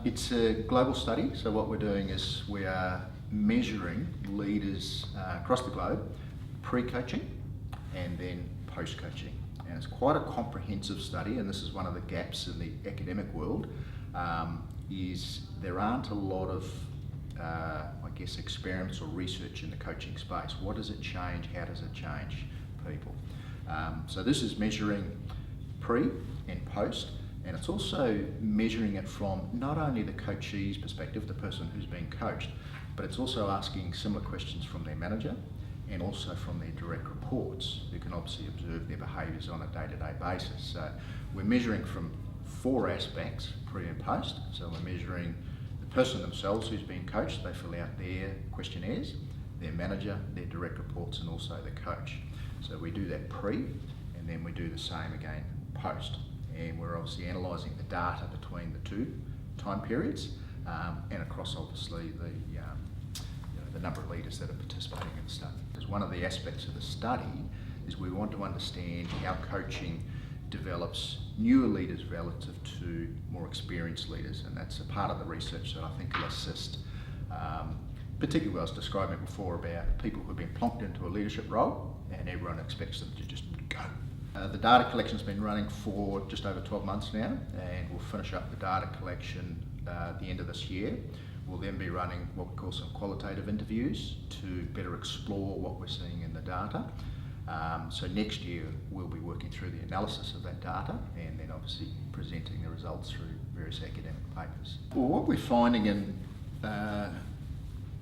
It's a global study, so what we're doing is we are measuring leaders across the globe, pre-coaching and then post-coaching. And it's quite a comprehensive study, and this is one of the gaps in the academic world, is there aren't a lot of, experiments or research in the coaching space. What does it change? How does it change people? So this is measuring pre and post, and it's also measuring it from not only the coachee's perspective, the person who's being coached, but it's also asking similar questions from their manager and also from their direct reports, who can obviously observe their behaviours on a day-to-day basis. So we're measuring from 4 aspects, pre and post. So we're measuring the person themselves who's being coached, they fill out their questionnaires, their manager, their direct reports, and also the coach. So we do that pre, and then we do the same again post. And we're obviously analysing the data between the 2 time periods and across obviously the number of leaders that are participating in the study. Because one of the aspects of the study is we want to understand how coaching develops newer leaders relative to more experienced leaders, and that's a part of the research that I think will assist, particularly what I was describing before about people who've been plonked into a leadership role and everyone expects them to just go. The data collection's been running for just over 12 months now, and we'll finish up the data collection at the end of this year. We'll then be running what we call some qualitative interviews to better explore what we're seeing in the data. So next year we'll be working through the analysis of that data and then obviously presenting the results through various academic papers. Well, what we're finding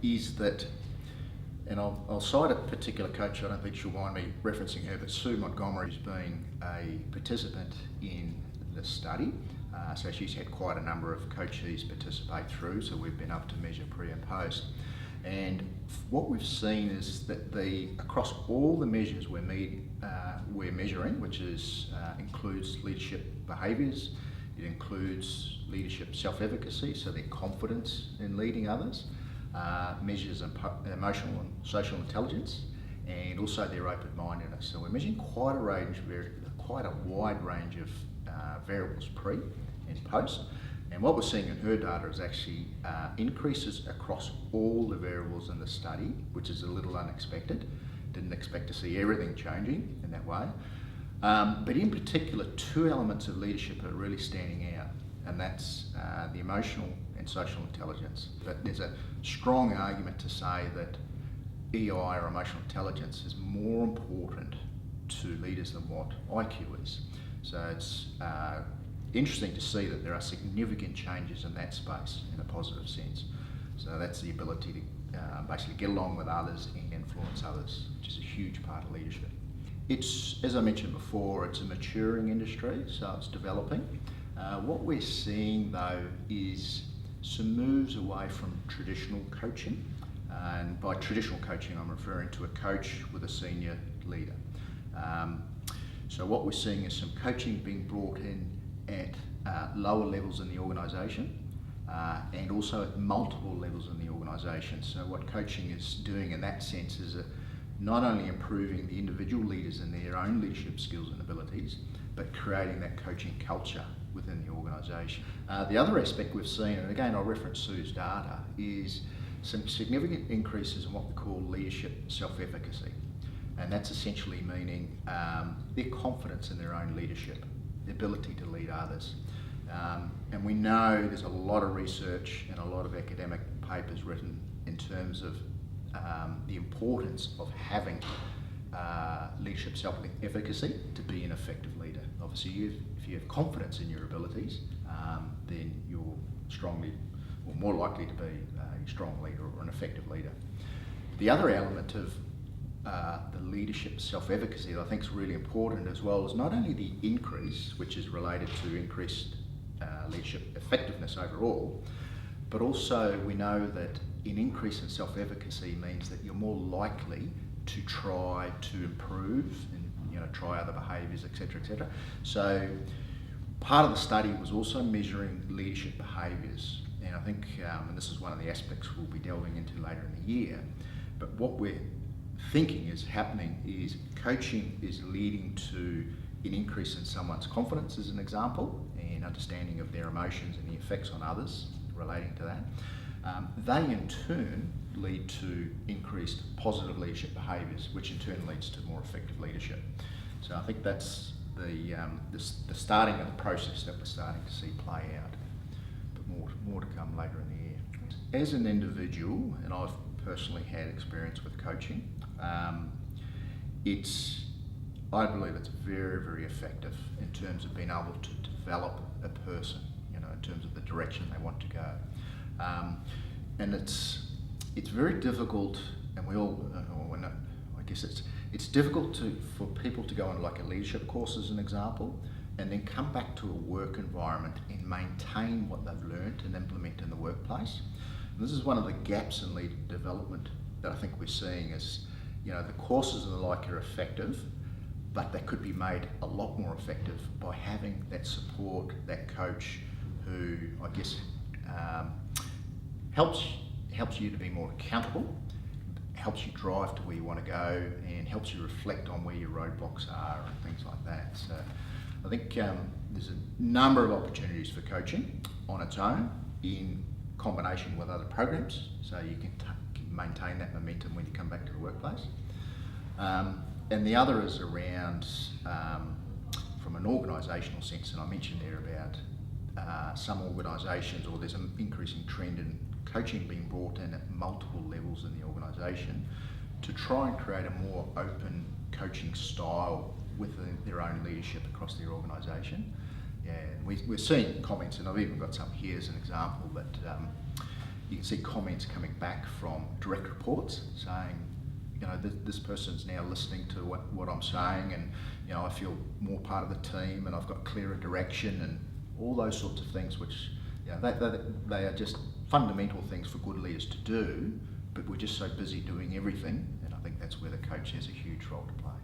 is that, and I'll cite a particular coach, I don't think she'll mind me referencing her, but Sue Montgomery's been a participant in the study. So she's had quite a number of coachees participate through, so we've been able to measure pre and post. And what we've seen is that across all the measures we're measuring, which includes leadership behaviours, it includes leadership self-efficacy, so their confidence in leading others, measures emotional and social intelligence, and also their open-mindedness. So we're measuring quite a wide range of variables pre and post. And what we're seeing in her data is actually increases across all the variables in the study, which is a little unexpected. Didn't expect to see everything changing in that way. But in particular, 2 elements of leadership are really standing out, and that's the emotional and social intelligence. But there's a strong argument to say that EI, or emotional intelligence, is more important to leaders than what IQ is. So it's interesting to see that there are significant changes in that space in a positive sense. So that's the ability to basically get along with others and influence others, which is a huge part of leadership. It's, as I mentioned before, it's a maturing industry, so it's developing. What we're seeing though is some moves away from traditional coaching, and by traditional coaching I'm referring to a coach with a senior leader. So what we're seeing is some coaching being brought in at lower levels in the organisation and also at multiple levels in the organisation. So what coaching is doing in that sense is not only improving the individual leaders in their own leadership skills and abilities, but creating that coaching culture within the organisation. The other aspect we've seen, and again I'll reference Sue's data, is some significant increases in what we call leadership self-efficacy. And that's essentially meaning their confidence in their own leadership, the ability to lead others. And we know there's a lot of research and a lot of academic papers written in terms of the importance of having leadership self-efficacy to be an effective leader. Obviously, if you have confidence in your abilities, then you're more likely to be a strong leader or an effective leader. The other element of the leadership self-efficacy that I think is really important as well is not only the increase, which is related to increased leadership effectiveness overall, but also we know that an increase in self-efficacy means that you're more likely to try to improve and try other behaviours, etc., etc. So part of the study was also measuring leadership behaviours, and I think, and this is one of the aspects we'll be delving into later in the year, but what we're thinking is happening is coaching is leading to an increase in someone's confidence, as an example, and understanding of their emotions and the effects on others relating to that. They in turn lead to increased positive leadership behaviours, which in turn leads to more effective leadership. So I think that's the starting of the process that we're starting to see play out, but more to come later in the year. As an individual, and I've personally had experience with coaching, I believe it's very, very effective in terms of being able to develop a person, in terms of the direction they want to go. And it's very difficult, and we all, I guess it's difficult for people to go on like a leadership course as an example, and then come back to a work environment and maintain what they've learned and implement in the workplace. And this is one of the gaps in leader development that I think we're seeing is, the courses and the like are effective, but they could be made a lot more effective by having that support, that coach who, I guess, helps you to be more accountable, helps you drive to where you want to go, and helps you reflect on where your roadblocks are and things like that. So I think there's a number of opportunities for coaching on its own in combination with other programs, so you can maintain that momentum when you come back to the workplace. And the other is around, from an organisational sense, and I mentioned there about some organisations, or there's an increasing trend in coaching being brought in at multiple levels in the organisation to try and create a more open coaching style within their own leadership across their organisation. Yeah, we're seeing comments, and I've even got some here as an example, that you can see comments coming back from direct reports saying, this person's now listening to what I'm saying, and I feel more part of the team, and I've got clearer direction, and all those sorts of things, which they are just fundamental things for good leaders to do, but we're just so busy doing everything, and I think that's where the coach has a huge role to play.